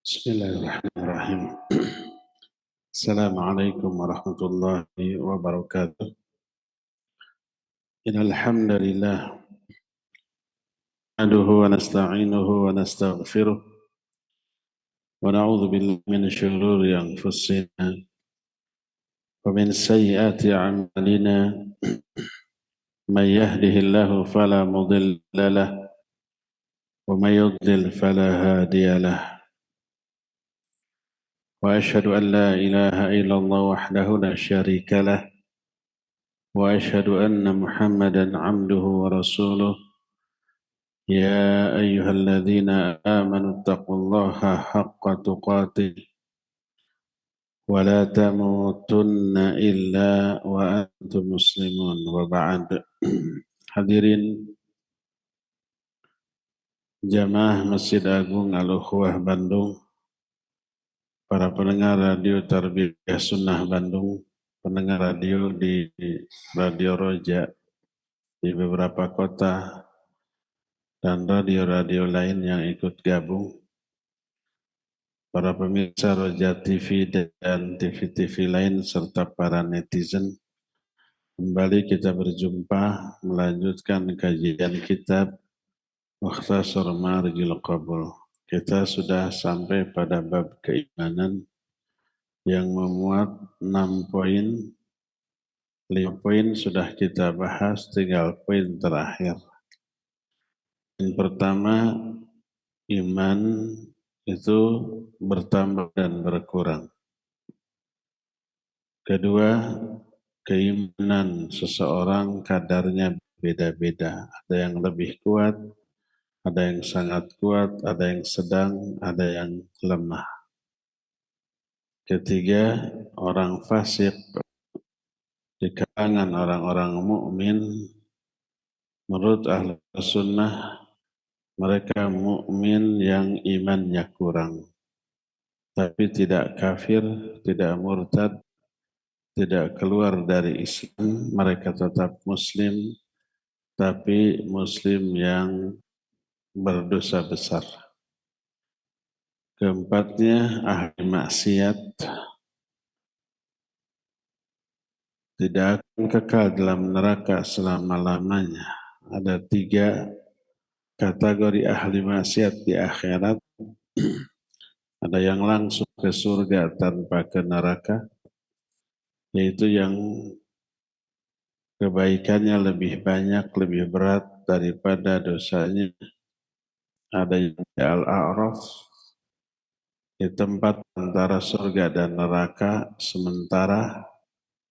Bismillahirrahmanirrahim. Assalamualaikum warahmatullahi wabarakatuh. Innal hamdalillah nahmaduhu wa nasta'inuhu wa nastaghfiruh wa na'udzu billahi min shururi anfusina wa min sayyiati a'malina. May yahdihillahu fala mudilla lahu wa may yudlil fala hadiya lahu. Wa asyhadu an la ilaha illallah wahdahu la syarika lahu wa asyhadu anna Muhammadan 'abduhu wa rasuluh. يا أيها الذين آمنوا اتقوا الله حق تقاته ولا تموتن إلا وأنتم مسلمون وبعد. Hadirin jamaah Masjid Agung Al-Ukhwah Bandung, para pendengar radio Tarbiyah Sunnah Bandung, pendengar radio di Radio Roja di beberapa kota, dan radio-radio lain yang ikut gabung, para pemirsa Roja TV dan TV-TV lain, serta para netizen. Kembali kita berjumpa melanjutkan kajian kitab Mukhtasar Marijil Qabul. Kita sudah sampai pada bab keimanan yang memuat 6 poin. 5 poin sudah kita bahas, tinggal poin terakhir. Yang pertama, iman itu bertambah dan berkurang. Kedua, keimanan seseorang kadarnya beda-beda. Ada yang lebih kuat, ada yang sangat kuat, ada yang sedang, ada yang lemah. Ketiga, orang fasik di kalangan orang-orang mukmin, menurut ahli sunnah, mereka mukmin yang imannya kurang, tapi tidak kafir, tidak murtad, tidak keluar dari Islam. Mereka tetap muslim, tapi muslim yang berdosa besar. Keempatnya, ahli maksiat tidak akan kekal dalam neraka selama-lamanya. Ada 3 kategori ahli maksiat di akhirat. Ada yang langsung ke surga tanpa ke neraka, yaitu yang kebaikannya lebih banyak, lebih berat daripada dosanya. Ada yang di Al-A'raf, di tempat antara surga dan neraka sementara,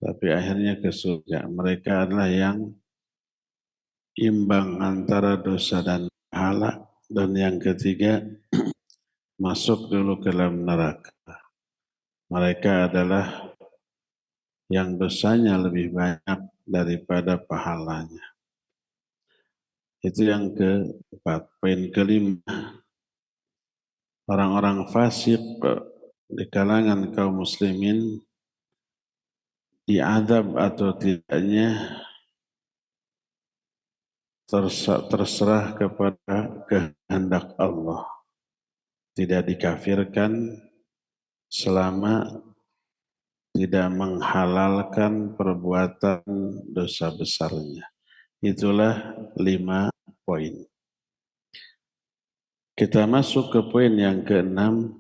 tapi akhirnya ke surga. Mereka adalah yang imbang antara dosa dan pahala. Dan yang ketiga, masuk dulu ke dalam neraka. Mereka adalah yang dosanya lebih banyak daripada pahalanya. Itu yang keempat. Poin kelima, orang-orang fasik di kalangan kaum muslimin diazab atau tidaknya terserah kepada kehendak Allah. Tidak dikafirkan selama tidak menghalalkan perbuatan dosa besarnya. Itulah 5 poin. Kita masuk ke poin yang ke-6,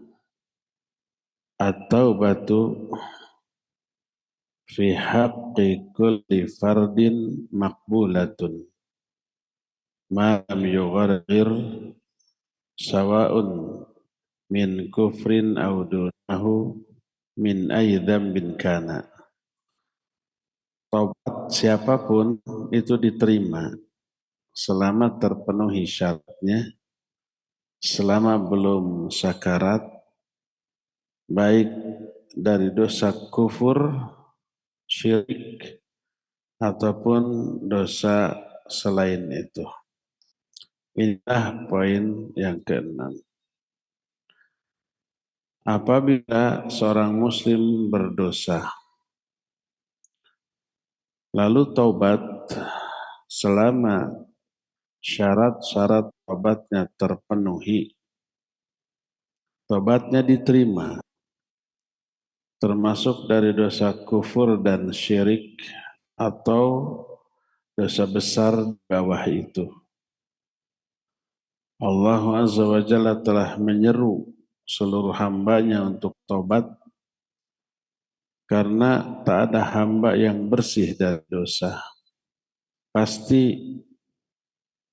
at-taubatu fi haqqi kulli fardin maqbulatun ma lam yughargir sawa'un min kufrin aw dunahu min ayyi dzambin kana. Taubat siapapun itu diterima selama terpenuhi syaratnya, selama belum sakarat, baik dari dosa kufur, syirik, ataupun dosa selain itu. Inilah poin yang ke-6. Apabila seorang muslim berdosa, lalu taubat, selama syarat-syarat taubatnya terpenuhi, tobatnya diterima, termasuk dari dosa kufur dan syirik atau dosa besar di bawah itu. Allah Azza wa Jalla telah menyeru seluruh hambanya untuk tobat karena tak ada hamba yang bersih dari dosa. Pasti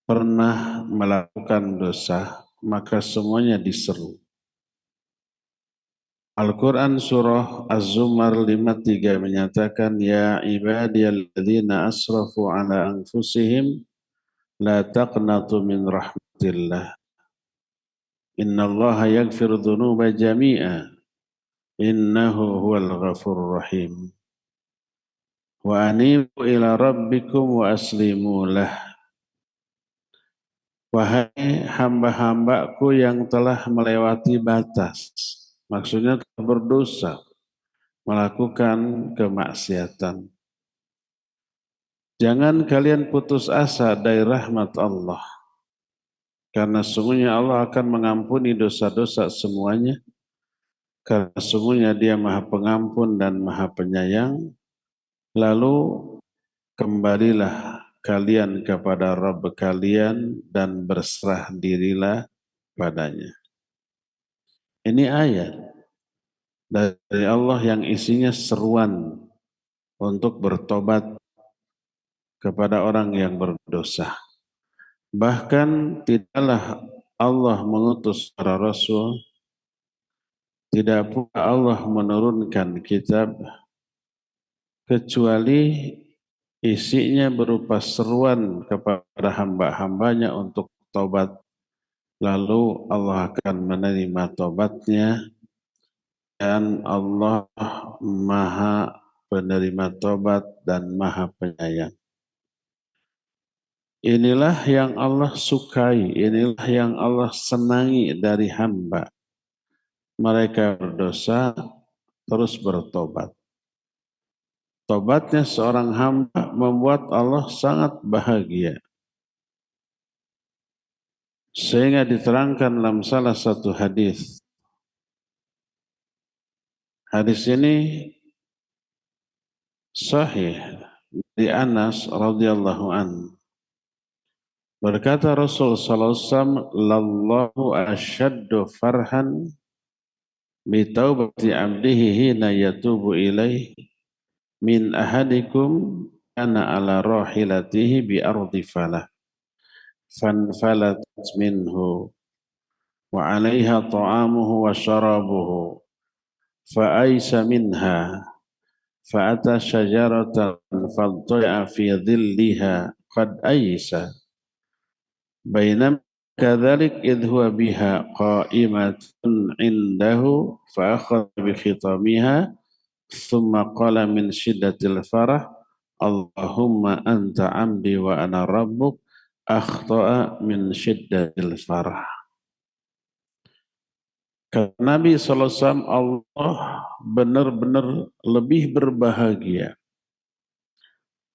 pernah melakukan dosa, maka semuanya diseru. Al-Quran surah Az-Zumar 53 menyatakan, Ya ibadiyalladzina asrafu ala anfusihim, la taqnatu min rahmatillah. Innallaha yaghfiru dhunuba jami'a, innahu huwal ghafurur rahim. Wa anibu ila rabbikum wa aslimu lah. Wahai hamba-hambaku yang telah melewati batas, maksudnya telah berdosa, melakukan kemaksiatan. Jangan kalian putus asa dari rahmat Allah, karena sungguhnya Allah akan mengampuni dosa-dosa semuanya, karena sungguhnya Dia Maha Pengampun dan Maha Penyayang. Lalu kembalilah kalian kepada Rabb kalian dan berserah dirilah padanya. Ini ayat dari Allah yang isinya seruan untuk bertobat kepada orang yang berdosa. Bahkan tidaklah Allah mengutus para rasul, tidak pula Allah menurunkan kitab, kecuali isinya berupa seruan kepada hamba-hambanya untuk tobat. Lalu Allah akan menerima tobatnya, dan Allah Maha penerima tobat dan Maha penyayang. Inilah yang Allah sukai, inilah yang Allah senangi dari hamba. Mereka berdosa terus bertobat. Tobatnya seorang hamba membuat Allah sangat bahagia. Sehingga diterangkan dalam salah satu hadis. Hadis ini sahih dari Anas radhiyallahu anhu. Berkata Rasul sallallahu alaihi wasallam, "Lallahu asyaddu farhan bi taubati 'abdihi hina yatubu ilaihi min ahadikum ana ala rahilatihi bi ardi falah fanfalatat minhu wa 'alaiha ta'amuhu wa syarabuhu fa aisa minha fa ata syajaratan fadta'a fi dhilliha qad aisa bainam kadzalik idh huwa biha qa'imatun 'indahu fa akhadha bi khitamiha thumma qala min syiddatil farah Allahumma anta 'abdi wa ana rabbuk akhta'a min syiddatil farah." Kata Nabi SAW, Allah benar-benar lebih berbahagia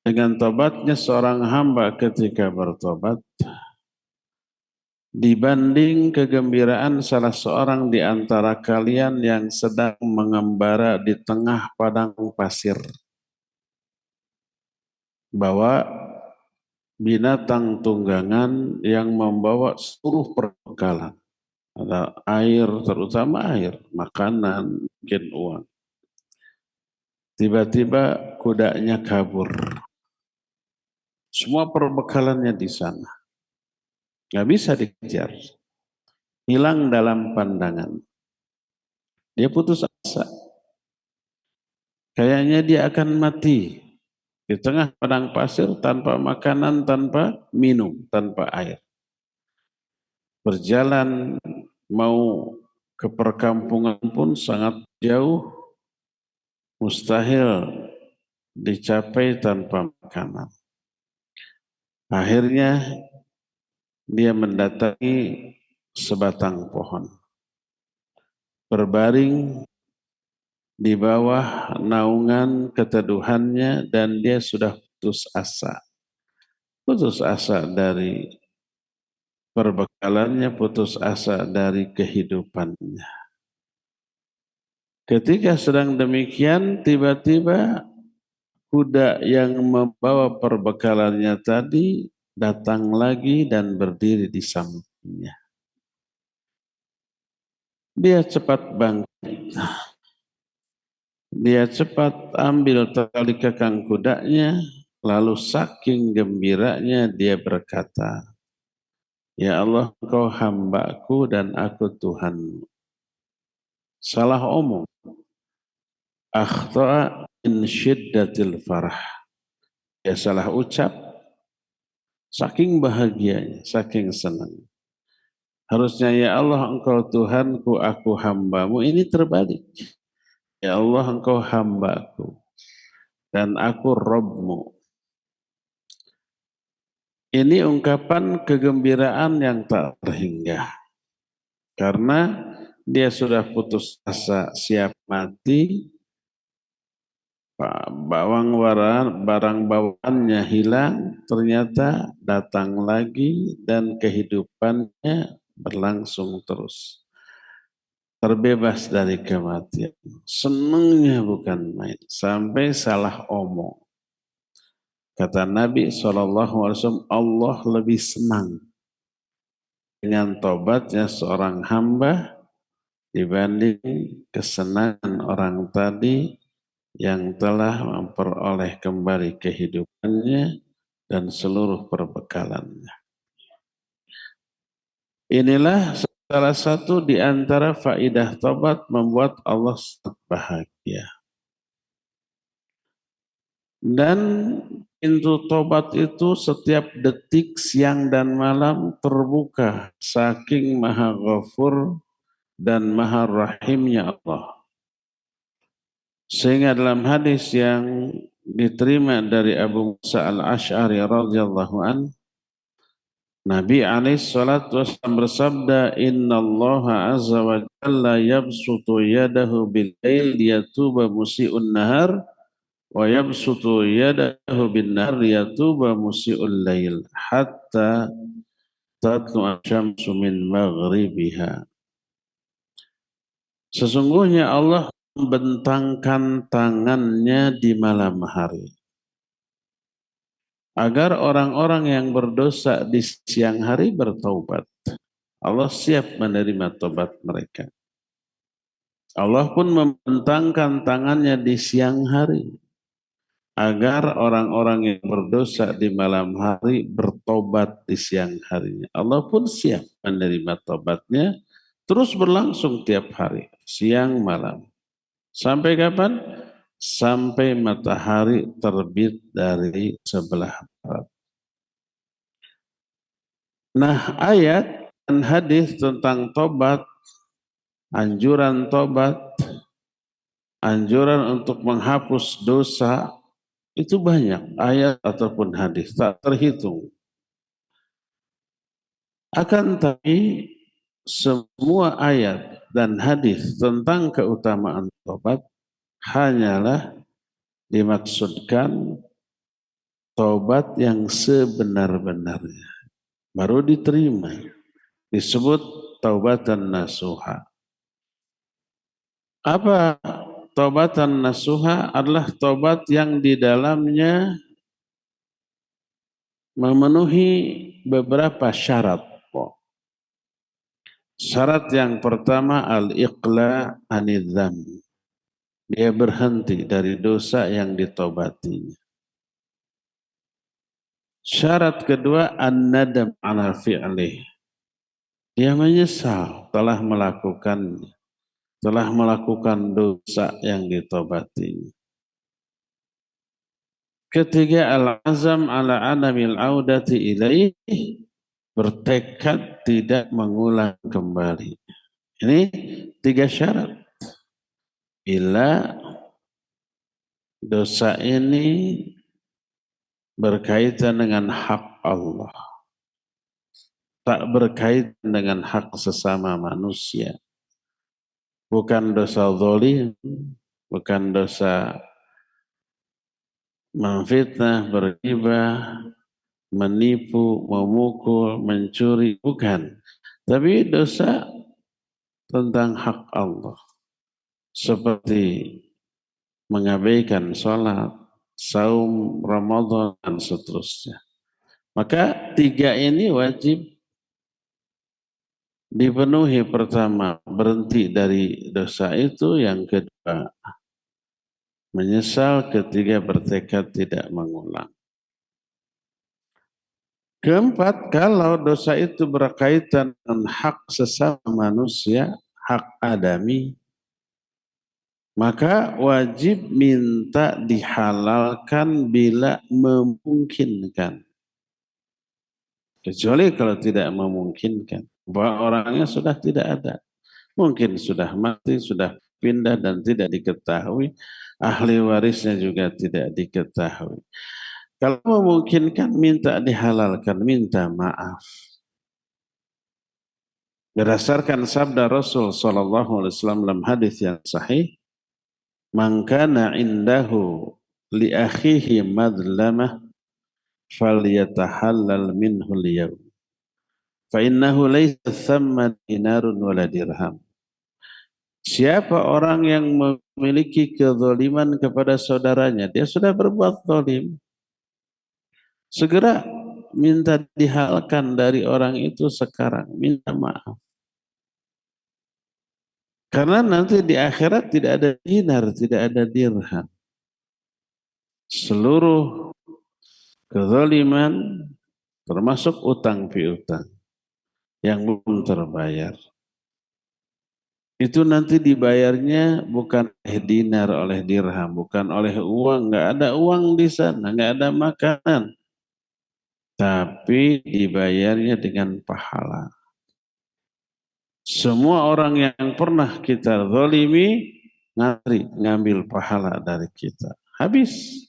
dengan tobatnya seorang hamba ketika bertobat dibanding kegembiraan salah seorang di antara kalian yang sedang mengembara di tengah padang pasir, bawa binatang tunggangan yang membawa seluruh perbekalan. Ada air, terutama air, makanan, mungkin uang. Tiba-tiba kudanya kabur. Semua perbekalannya di sana. Nggak bisa dikejar. Hilang dalam pandangan. Dia putus asa. Kayaknya dia akan mati di tengah padang pasir tanpa makanan, tanpa minum, tanpa air. Berjalan mau ke perkampungan pun sangat jauh, mustahil dicapai tanpa makanan. Akhirnya dia mendatangi sebatang pohon, berbaring di bawah naungan keteduhannya, dan dia sudah putus asa dari perbekalannya, putus asa dari kehidupannya. Ketika sedang demikian, tiba-tiba kuda yang membawa perbekalannya tadi datang lagi dan berdiri di sampingnya. Dia cepat bangkit. Dia cepat ambil tali kekang kudanya, lalu saking gembiranya dia berkata, "Ya Allah, Engkau hambaku dan aku Tuhanmu." Salah omong. Akhta'a in syiddatil farah. Dia salah ucap, saking bahagianya, saking senang. Harusnya ya Allah Engkau Tuhanku, aku hambamu. Ini terbalik. Ya Allah Engkau hambaku dan aku Robmu. Ini ungkapan kegembiraan yang tak terhingga. Karena dia sudah putus asa siap mati, barang bawaannya hilang, ternyata datang lagi dan kehidupannya berlangsung terus. Terbebas dari kematian. Senangnya bukan main, sampai salah omong. Kata Nabi SAW, Allah lebih senang dengan tobatnya seorang hamba dibanding kesenangan orang tadi yang telah memperoleh kembali kehidupannya dan seluruh perbekalannya. Inilah salah satu di antara faidah tobat membuat Allah sangat bahagia. Dan pintu tobat itu setiap detik, siang dan malam terbuka saking maha ghafur dan maha rahimnya Allah. Sehingga dalam hadis yang diterima dari Abu Musa al-Ash'ari radhiyallahu an, Nabi alaihi salatu wasallam bersabda, "Inna Allah azza wa jalla yabsutu yadahu bil lail liyatuba musii'un nahar wa yabsutu yadahu bin nahar liyatuba musii'ul lail hatta tatlu'a syamsu min maghribiha." Sesungguhnya Allah membentangkan tangannya di malam hari agar orang-orang yang berdosa di siang hari bertaubat. Allah siap menerima tobat mereka. Allah pun membentangkan tangannya di siang hari agar orang-orang yang berdosa di malam hari bertobat di siang harinya. Allah pun siap menerima tobatnya, terus berlangsung tiap hari, siang malam. Sampai kapan? Sampai matahari terbit dari sebelah barat. Nah, ayat dan hadis tentang tobat, anjuran tobat, anjuran untuk menghapus dosa, itu banyak ayat ataupun hadis, tak terhitung. Akan tapi semua ayat dan hadis tentang keutamaan tobat hanyalah dimaksudkan tobat yang sebenar-benarnya. Baru diterima. Disebut taubatan nasuha. Apa taubatan nasuha? Adalah taubat yang di dalamnya memenuhi beberapa syarat. Syarat yang pertama al-iqla anidzam. Dia berhenti dari dosa yang ditobatinya. Syarat kedua an-nadam ala fi'lih. Dia menyesal telah melakukan dosa yang ditobatinya. Ketiga al-azam ala adamil audati ilaih, bertekad tidak mengulang kembali. Ini 3 syarat. Bila dosa ini berkaitan dengan hak Allah, tak berkaitan dengan hak sesama manusia. Bukan dosa zalim, bukan dosa memfitnah, berghibah, menipu, memukul, mencuri, bukan. Tapi dosa tentang hak Allah. seperti mengabaikan sholat, saum Ramadan, dan seterusnya. Maka 3 ini wajib dipenuhi. Pertama, berhenti dari dosa itu. Yang kedua, menyesal. Ketiga, bertekad tidak mengulang. Keempat, kalau dosa itu berkaitan dengan hak sesama manusia, hak adami, maka wajib minta dihalalkan bila memungkinkan. Kecuali kalau tidak memungkinkan, bahwa orangnya sudah tidak ada. Mungkin sudah mati, sudah pindah dan tidak diketahui. Ahli warisnya juga tidak diketahui. Kalau memungkinkan, minta dihalalkan, minta maaf. Berdasarkan sabda Rasul SAW dalam hadis yang sahih, "Man kana indahu li akhihi madlamah falyatahallal minhu al-yawm. Fa innahu laysa thamma dinarun wala dirham." Siapa orang yang memiliki kezaliman kepada saudaranya, dia sudah berbuat zalim, segera minta dihalalkan dari orang itu sekarang, minta maaf. Karena nanti di akhirat tidak ada dinar, tidak ada dirham. Seluruh kezaliman termasuk utang piutang yang belum terbayar, itu nanti dibayarnya bukan oleh dinar, oleh dirham, bukan oleh uang. Nggak ada uang di sana, nggak ada makanan, tapi dibayarnya dengan pahala. Semua orang yang pernah kita zalimi ngambil pahala dari kita. Habis.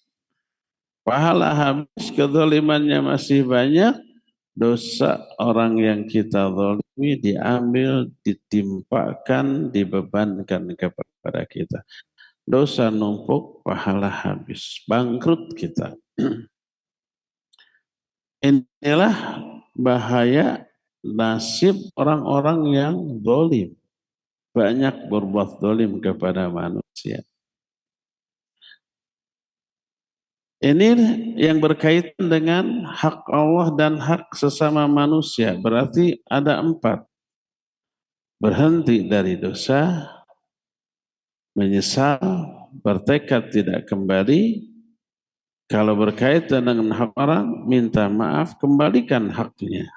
Pahala habis, kezalimannya masih banyak, dosa orang yang kita zalimi diambil, ditimpakan, dibebankan kepada kita. Dosa numpuk, pahala habis, bangkrut kita. Inilah bahaya nasib orang-orang yang zalim. Banyak berbuat zalim kepada manusia. Ini yang berkaitan dengan hak Allah dan hak sesama manusia. Berarti ada 4. Berhenti dari dosa, menyesal, bertekad tidak kembali. Kalau berkaitan dengan hak orang, minta maaf, kembalikan haknya.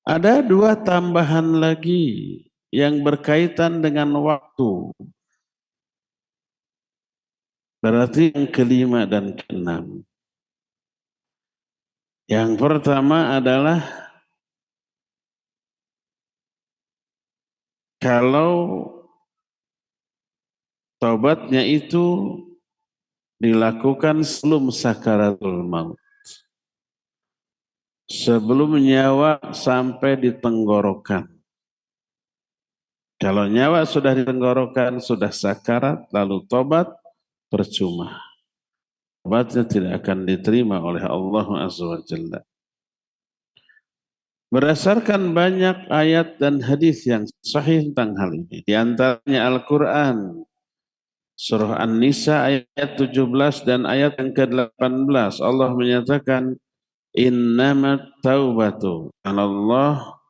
Ada 2 tambahan lagi yang berkaitan dengan waktu. Berarti yang kelima dan keenam. Yang pertama adalah kalau taubatnya itu dilakukan sebelum sakaratul maut. Sebelum nyawa sampai di tenggorokan. Kalau nyawa sudah di tenggorokan, sudah sakarat, lalu tobat, percuma. Tobatnya tidak akan diterima oleh Allah Azza wa Jalla. Berdasarkan banyak ayat dan hadis yang sahih tentang hal ini. Di antaranya Al-Quran. Surah An-Nisa ayat 17 dan ayat yang ke-18. Allah menyatakan, innamat taubatu 'alallah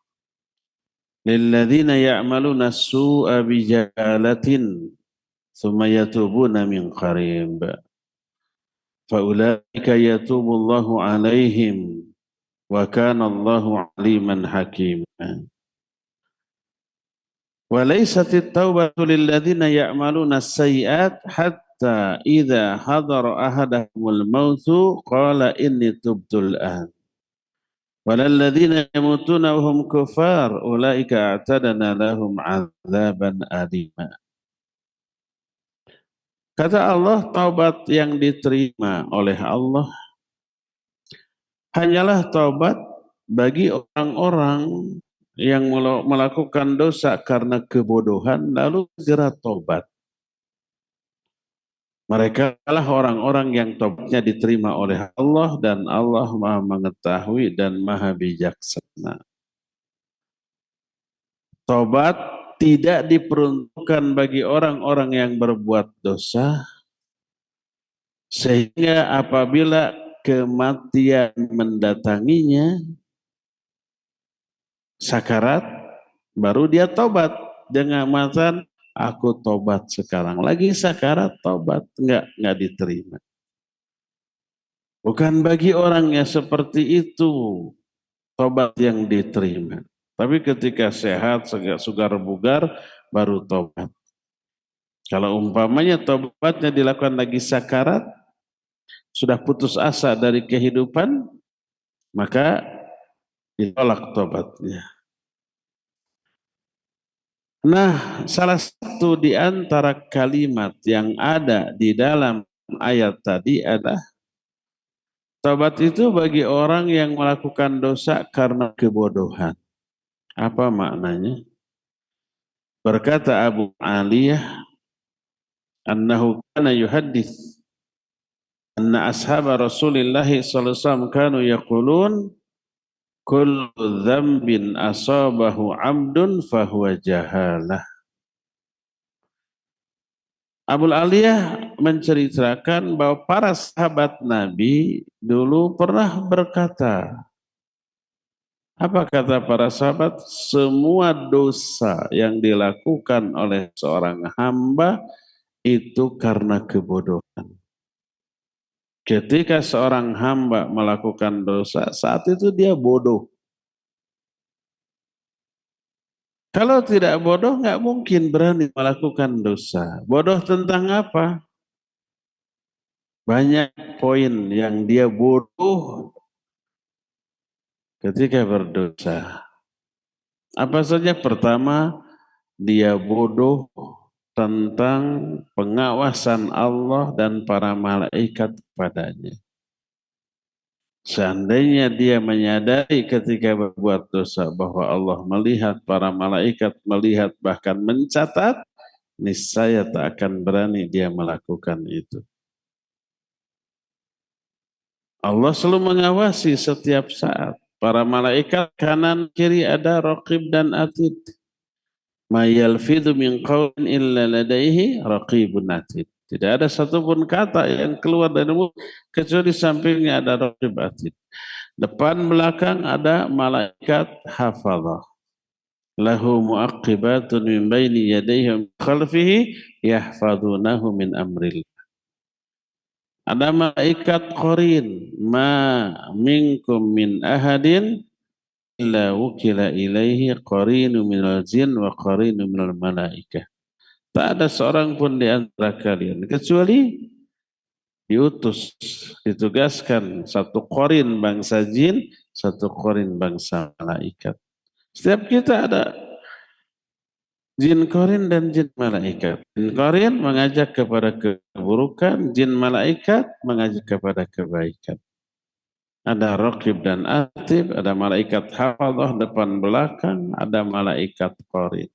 lilladzina ya'maluna as-su'a bijahalatin tsumma yatubuna min qarib fa ulaika yatubullahu 'alaihim wa kana Allahu 'aliman hakima. Wa laysatit taubatu lilladzina ya'maluna as-sayyi'at hatta idza hadara ahadahumul mautu qala inni tubtul an. Walalladzina yamutuna wa hum kufar ulaika a'tadna lahum 'adzaban alima. Kata Allah, taubat yang diterima oleh Allah hanyalah taubat bagi orang-orang yang melakukan dosa karena kebodohan lalu segera taubat. Mereka adalah orang-orang yang taubatnya diterima oleh Allah dan Allah Maha mengetahui dan Maha bijaksana. Taubat tidak diperuntukkan bagi orang-orang yang berbuat dosa, sehingga apabila kematian mendatanginya, sakarat, baru dia tobat dengan matan, aku tobat sekarang. Lagi sakarat tobat, enggak diterima. Bukan bagi orang yang seperti itu tobat yang diterima. Tapi ketika sehat, segar bugar, baru tobat. Kalau umpamanya tobatnya dilakukan lagi sakarat, sudah putus asa dari kehidupan, maka ditolak tobatnya. Nah, salah satu di antara kalimat yang ada di dalam ayat tadi adalah tobat itu bagi orang yang melakukan dosa karena kebodohan. Apa maknanya? Berkata Abu Aliyah, annahu kana yuhaddits anna ashab Rasulillah sallallahu alaihi wasallam kanu yaqulun kullu dzambin asabahu 'abdun fahuwa jahalah. Abu Aliyah menceritakan bahwa para sahabat Nabi dulu pernah berkata, apa kata para sahabat? Semua dosa yang dilakukan oleh seorang hamba itu karena kebodohan. Ketika seorang hamba melakukan dosa, saat itu dia bodoh. Kalau tidak bodoh, nggak mungkin berani melakukan dosa. Bodoh tentang apa? Banyak poin yang dia bodoh ketika berdosa. Apa saja? Pertama, dia bodoh tentang pengawasan Allah dan para malaikat kepadanya. Seandainya dia menyadari ketika berbuat dosa bahwa Allah melihat, para malaikat melihat, bahkan mencatat, niscaya tak akan berani dia melakukan itu. Allah selalu mengawasi setiap saat. Para malaikat kanan kiri ada raqib dan atid. Ma yalfidhu min qawlin illa ladaihi raqibun atid. Tidak ada satupun kata yang keluar dari mulut kecuali sampingnya ada raqib atid. Depan belakang ada malaikat hafazah. Lahu muaqibatun min baini yadayhi wa khalfihi yahfazunahu min amrillah. Ada malaikat qarin, ma minkum min ahadin illa wukila ilaihi qarinu minal jin wa qarinu minal malaikah. Tak ada seorang pun di antara kalian kecuali diutus, ditugaskan satu qarin bangsa jin, satu qarin bangsa malaikat. Setiap kita ada jin qarin dan jin malaikat. Jin qarin mengajak kepada keburukan, jin malaikat mengajak kepada kebaikan. Ada raqib dan atid, ada malaikat hafadzah depan belakang, ada malaikat qarin.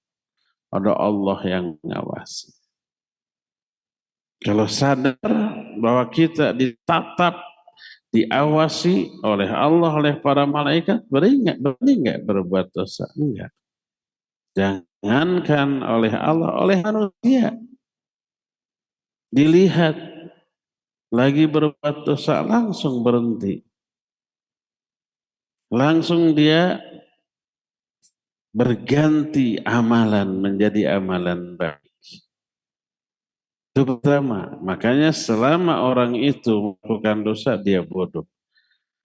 Ada Allah yang mengawasi. Kalau sadar bahwa kita ditatap, diawasi oleh Allah, oleh para malaikat, berani enggak berbuat dosa? Enggak. Jangankan oleh Allah, oleh manusia. Dilihat lagi berbuat dosa, langsung berhenti. Langsung dia berganti amalan menjadi amalan baik. Itu pertama. Makanya selama orang itu melakukan dosa, dia bodoh.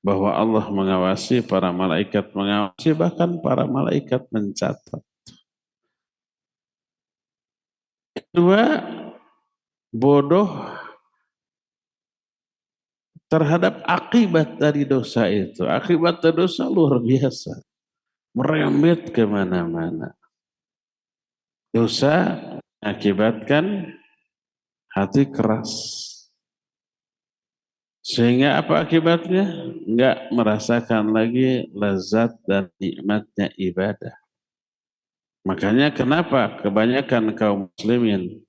Bahwa Allah mengawasi, para malaikat mengawasi, bahkan para malaikat mencatat. Kedua, bodoh terhadap akibat dari dosa itu. Akibat dari dosa luar biasa. Merembet kemana-mana. Dosa mengakibatkan hati keras. Sehingga apa akibatnya? Enggak merasakan lagi lezat dan nikmatnya ibadah. Makanya kenapa kebanyakan kaum muslimin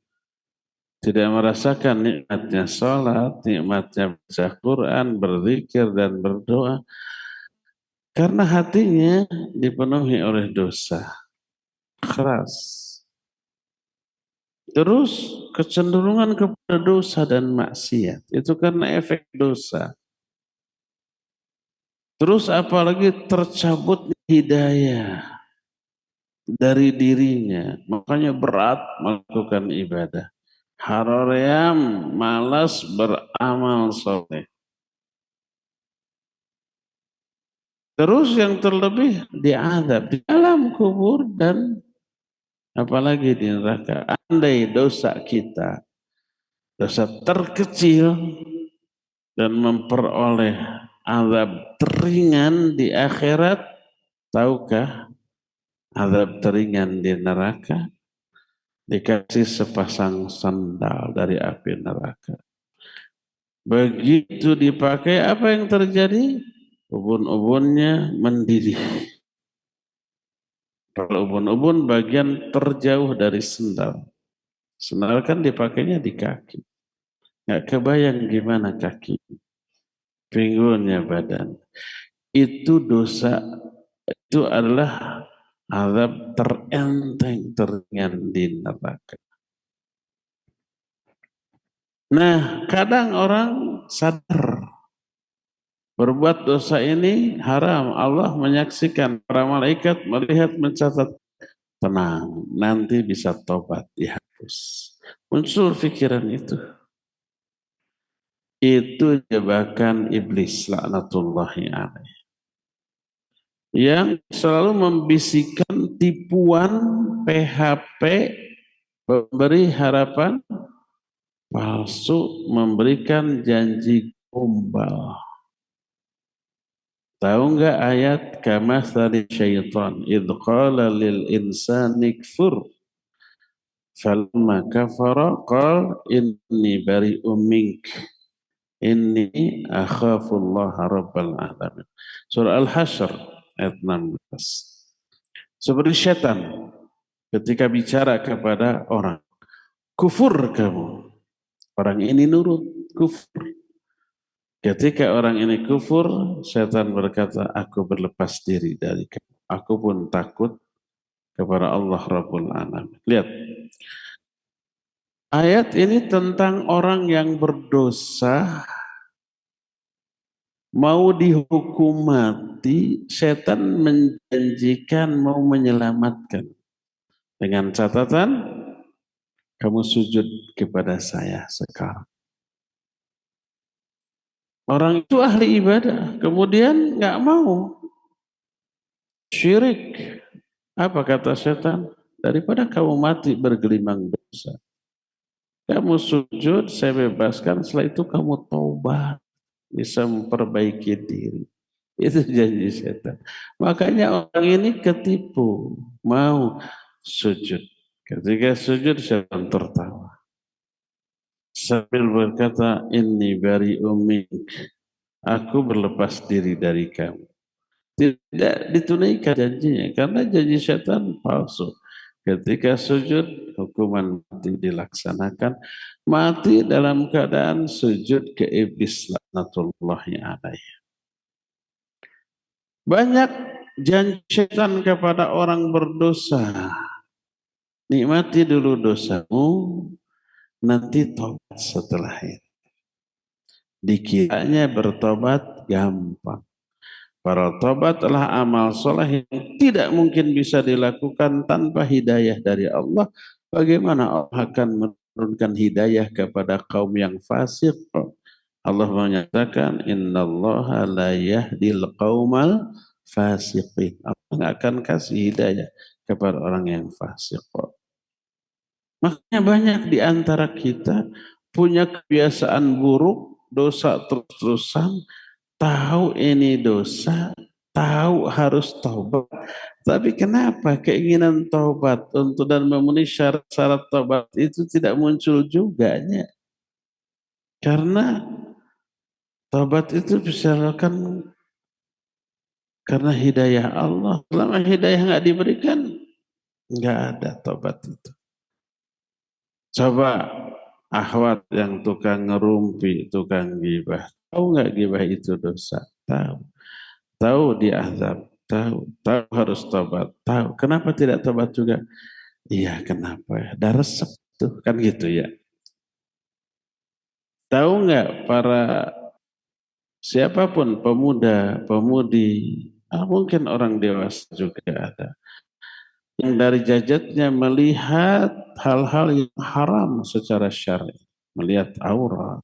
tidak merasakan nikmatnya sholat, nikmatnya baca Quran, berzikir dan berdoa. Karena hatinya dipenuhi oleh dosa. Keras. Terus kecenderungan kepada dosa dan maksiat itu karena efek dosa. Terus apalagi tercabut hidayah dari dirinya, makanya berat melakukan ibadah. Haroream malas beramal soleh. Terus yang terlebih diazab di alam kubur dan apalagi di neraka. Andai dosa kita, dosa terkecil dan memperoleh azab teringan di akhirat, tahukah azab teringan di neraka dikasih sepasang sandal dari api neraka. Begitu dipakai, apa yang terjadi? Ubun-ubunnya mendidih. Kalau ubun-ubun bagian terjauh dari sendal. Sendal kan dipakainya di kaki. Nggak kebayang gimana kaki. Pinggulnya badan. Itu dosa, itu adalah azab terenteng, teringan di neraka. Nah, kadang orang sadar berbuat dosa ini haram. Allah menyaksikan, para malaikat melihat, mencatat. Tenang, nanti bisa tobat, dihapus. Muncul pikiran itu. Itu jebakan iblis laknatullahi alaih. Yang selalu membisikkan tipuan, PHP, memberi harapan palsu, memberikan janji gombal. Tahu nggak ayat kamatsali syaitan idh qala lil insani kfur falamma kafara qala inni bari'um mink inni akhafullaha rabbal alamin. Surah Al-Hasyr ayat 16. Seperti syaitan ketika bicara kepada orang, kufur kamu. Orang ini nurut, kufur. Ketika orang ini kufur, setan berkata, aku berlepas diri dari kamu. Aku pun takut kepada Allah Rabbul Alamin. Lihat, ayat ini tentang orang yang berdosa, mau dihukum mati, setan menjanjikan mau menyelamatkan. Dengan catatan, kamu sujud kepada saya sekarang. Orang itu ahli ibadah, kemudian nggak mau. Syirik. Apa kata setan? Daripada kamu mati bergelimang dosa. Kamu sujud, saya bebaskan, setelah itu kamu taubat. Bisa memperbaiki diri. Itu janji setan. Makanya orang ini ketipu. Mau sujud. Ketika sujud, setan tertawa. Sambil berkata, inni bari'um mink. Aku berlepas diri dari kamu. Tidak ditunaikan janjinya karena janji setan palsu. Ketika sujud hukuman mati dilaksanakan, mati dalam keadaan sujud ke iblis laknatullahi alaih. Banyak janji setan kepada orang berdosa. Nikmati dulu dosamu, nanti tobat setelah itu. Dikiranya bertobat gampang. Para tobat adalah amal soleh yang tidak mungkin bisa dilakukan tanpa hidayah dari Allah. Bagaimana Allah akan menurunkan hidayah kepada kaum yang fasik? Allah menyatakan, innallaha la yahdil qaumal fasiqin. Allah nggak akan kasih hidayah kepada orang yang fasik. Makanya banyak di antara kita punya kebiasaan buruk, dosa terus-terusan, tahu ini dosa, tahu harus taubat. Tapi kenapa keinginan taubat untuk dan memenuhi syarat-syarat taubat itu tidak muncul juga? Karena taubat itu bisa dilakukan karena hidayah Allah. Selama hidayah nggak diberikan, nggak ada taubat itu. Coba akhwat yang tukang ngerumpi, tukang gibah. Tahu nggak gibah itu dosa? Tahu. Tahu diazab. Tahu. Tahu harus tobat. Tahu. Kenapa tidak tobat juga? Iya kenapa ya? Dah resep. Tuh kan gitu ya. Tahu nggak para siapapun pemuda, pemudi, mungkin orang dewasa juga ada yang dari jajatnya melihat hal-hal yang haram secara syar'i, melihat aurat,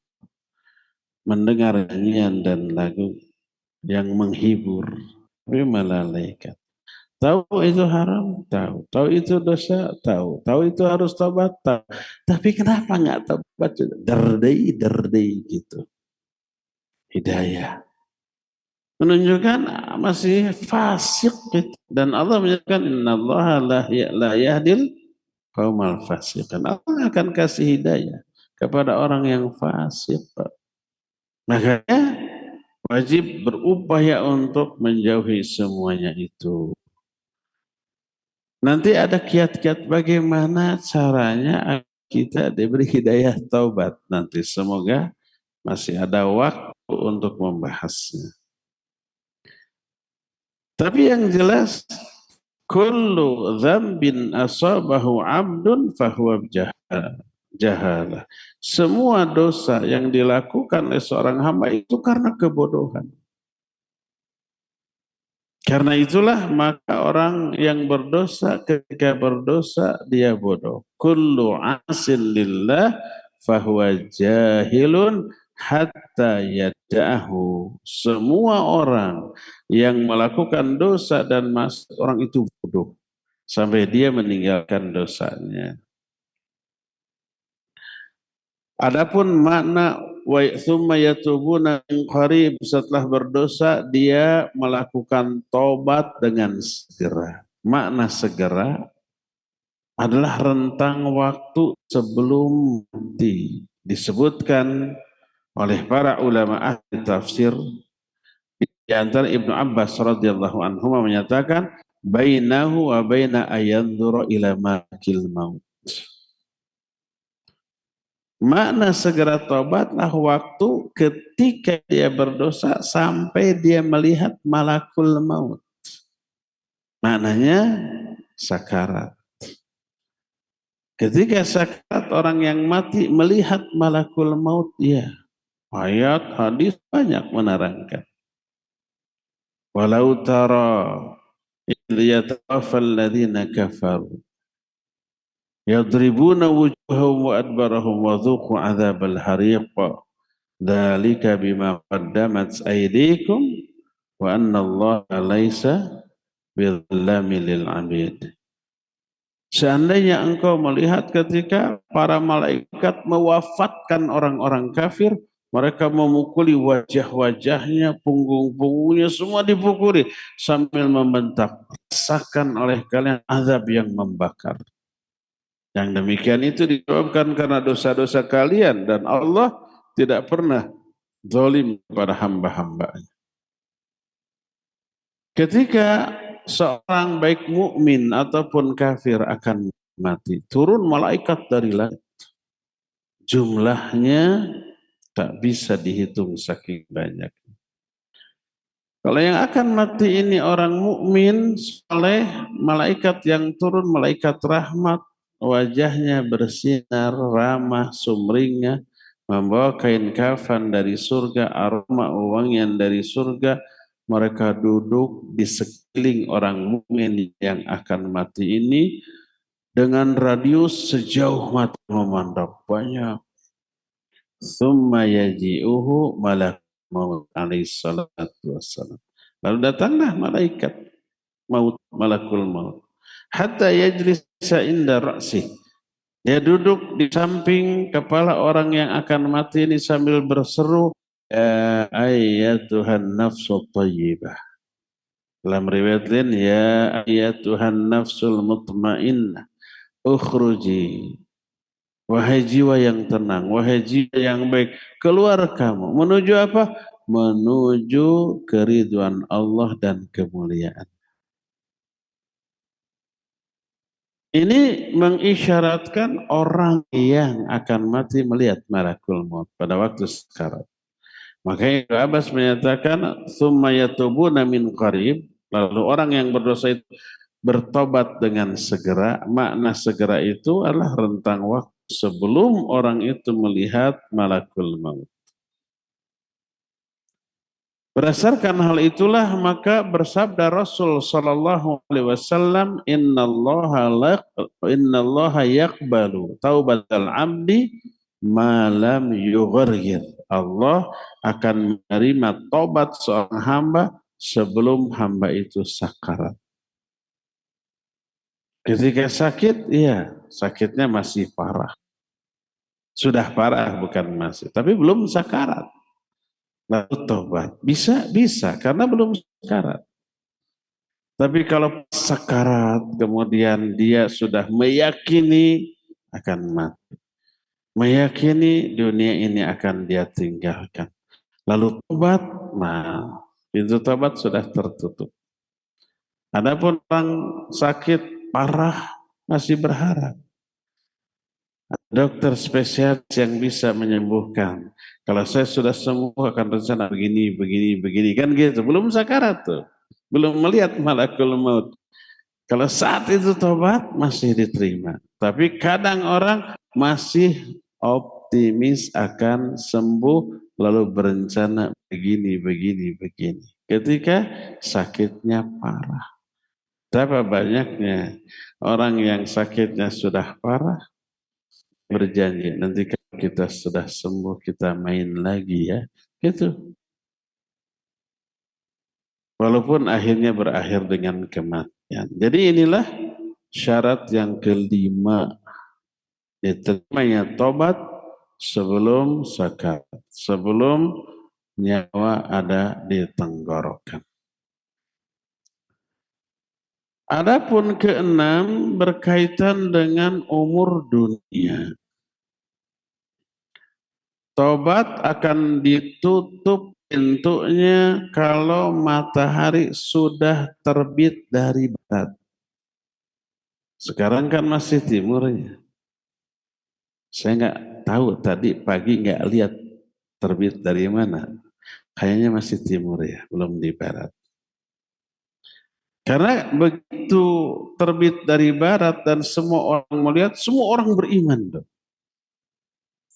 mendengar nyanyian dan lagu yang menghibur, tapi melalaikan. Tahu itu haram, tahu. Tahu itu dosa, tahu. Tahu itu harus tobat, tahu. Tapi kenapa nggak tobat? Derdei, derdei gitu. Hidayah. Menunjukkan masih fasik gitu. Dan Allah menyatakan innallaha la yahdil qaumal fasiqin. Allah akan kasih hidayah kepada orang yang fasik. Makanya wajib berupaya untuk menjauhi semuanya itu. Nanti ada kiat-kiat bagaimana caranya kita diberi hidayah taubat. Nanti semoga masih ada waktu untuk membahasnya. Tapi yang jelas kullu dzambin asabahu 'abdun fahuwa jahalah. Semua dosa yang dilakukan oleh seorang hamba itu karena kebodohan. Karena itulah maka orang yang berdosa ketika berdosa dia bodoh. Kullu asin lillah fahuwa jahilun hatta yada'ahu. Semua orang yang melakukan dosa dan orang itu bodoh sampai dia meninggalkan dosanya. Adapun makna wa tsumma yatubuna min qarib, setelah berdosa dia melakukan tobat dengan segera. Makna segera adalah rentang waktu sebelum mati. Disebutkan oleh para ulama ahli tafsir, di antara Ibnu Abbas radhiyallahu anhu menyatakan bainahu wa baina ayanzura ila makil maut. Makna segera tobatlah waktu ketika dia berdosa sampai dia melihat malakul maut. Maknanya sakarat. Ketika sakarat orang yang mati melihat malakul maut, ya. Ayat hadis banyak menerangkan. Walau tara idh yatawaffal ladzina kafaru yadribuna wujuhahum wa adbarahum wa dhuqu adzabal hariq. Dzalika bima qaddamat aydikum wa anna Allah laisa bidzallamil lil 'abid. Seandainya engkau melihat ketika para malaikat mewafatkan orang-orang kafir, mereka memukuli wajah-wajahnya, punggung-punggungnya semua dipukuli sambil membentak, rasakan oleh kalian azab yang membakar. Yang demikian itu disebabkan karena dosa-dosa kalian dan Allah tidak pernah zalim kepada hamba-hambanya. Ketika seorang baik mukmin ataupun kafir akan mati, turun malaikat dari langit. Jumlahnya tak bisa dihitung saking banyak. Kalau yang akan mati ini orang mukmin oleh malaikat yang turun, malaikat rahmat, wajahnya bersinar, ramah, sumringah, membawa kain kafan dari surga, aroma wangian dari surga. Mereka duduk di sekeliling orang mukmin yang akan mati ini dengan radius sejauh mata memandang banyak. Tsumma yaji'uhu malak maut alaihi salatu wassalam. Lalu datanglah malaikat maut, malakul maut. Hatta yajlisa inda ra'si. Dia duduk di samping kepala orang yang akan mati ini sambil berseru, ya ayyatuhan nafsu thayyibah. Dalam riwayat lain, ya ayyatuhan nafsul mutmainnah, ukhruji. Wahai jiwa yang tenang, wahai jiwa yang baik, keluar kamu. Menuju apa? Menuju keridhaan Allah dan kemuliaan. Ini mengisyaratkan orang yang akan mati melihat malakul maut pada waktu sekarat. Makanya Ibnu Abbas menyatakan summa yatubuna min qarib, lalu orang yang berdosa itu bertobat dengan segera. Makna segera itu adalah rentang waktu sebelum orang itu melihat malakul maut. Berdasarkan hal itulah maka bersabda Rasul sallallahu alaihi wasallam, innallaha yaqbalu taubatal abdi ma lam yughargir. Allah akan menerima tobat seorang hamba sebelum hamba itu sakarat. Ketika sakit, iya, sakitnya masih parah. Sudah parah bukan masih, tapi belum sakarat. Lalu tobat. Bisa karena belum sakarat. Tapi kalau sakarat kemudian dia sudah meyakini akan mati. Meyakini dunia ini akan dia tinggalkan. Lalu tobat, nah pintu tobat sudah tertutup. Adapun orang sakit parah masih berharap. Dokter spesialis yang bisa menyembuhkan. Kalau saya sudah sembuh akan rencana begini. Kan gitu. Belum sakarat tuh. Belum melihat malakul maut. Kalau saat itu tobat masih diterima. Tapi kadang orang masih optimis akan sembuh lalu berencana begini. Ketika sakitnya parah. Berapa banyaknya orang yang sakitnya sudah parah berjanji nanti kalau kita sudah sembuh kita main lagi ya. Gitu. Walaupun akhirnya berakhir dengan kematian. Jadi inilah syarat yang kelima, diterimanya tobat sebelum sakarat, sebelum nyawa ada di tenggorokan. Adapun keenam berkaitan dengan umur dunia. Tobat akan ditutup pintunya kalau matahari sudah terbit dari barat. Sekarang kan masih timur ya. Saya nggak tahu tadi pagi nggak lihat terbit dari mana. Kayaknya masih timur ya, belum di barat. Karena begitu terbit dari barat dan semua orang melihat, semua orang beriman dong.